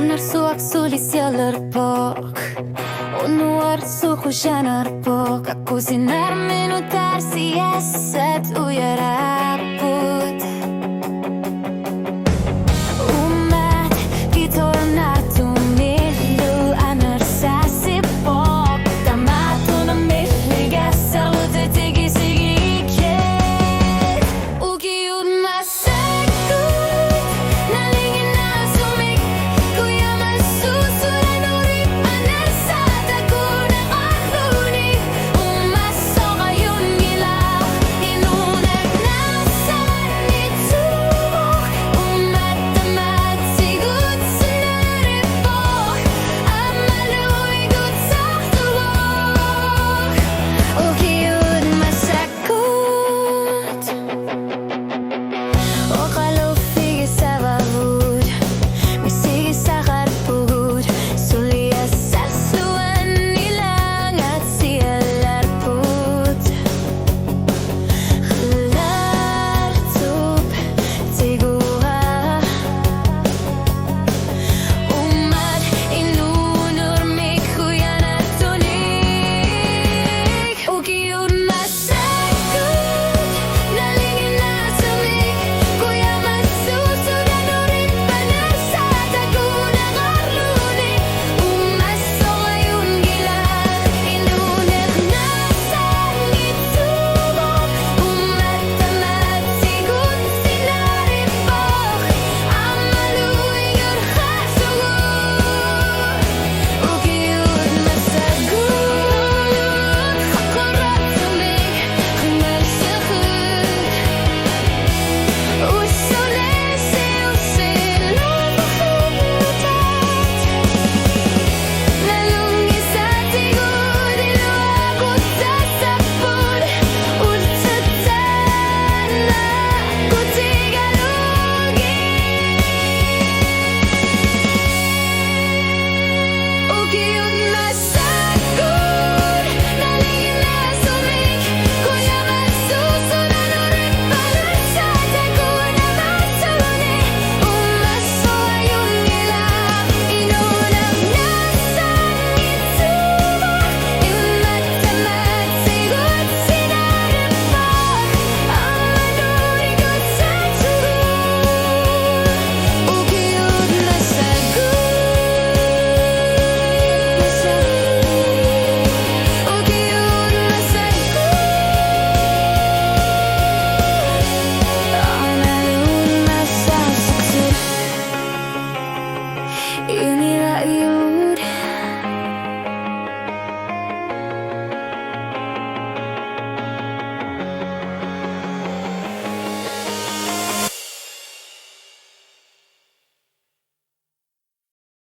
narsuak sulis yalarpok Unuar suku janarpok Aku sinar menutar siasat uyaraput Umat gitornatu milu anarsa sipok Tamatu na miliga salute tigi sigike Ugi udmasekut Nalingin asumik Kuya masusuran urip Anasata ko na arluni Umaso ngayon nila Inunag nasan itubok Umatamat sigut sinaripok Amaluigot sa tuwok Ugi udmasakut O kalufigi sa bahud Misigi sa karpud Sulia sa suwan nilang At siyalarput Lartup Tigura Umat inunur Mikuyan at tunig Ugi udmasakut Nalingin na sumik Kuya masusudan ulit Panasata ko ng arluni Umaso ngayon gila Inunag na sa ngitubok Umatamat sigut sinaripok Amaluigot hasugot Ugi udmasagut Hakorat tumik Kumalsakut Usulesi usilubuhutat Nalungi sa tigod Iluakot sa sapod Ultatana Kutigalugi Ugi udmasagut Nalingin na sumik Kuya masusunan ulit Panasata ko na masaluni Umaso ngayon nila Inunag na sa ngitubok Umatamat sigut sinaripok Amaluigot sa tuwok Ugi udmasagut Ugi udmasagut Amaluun masasaksut Inilah yung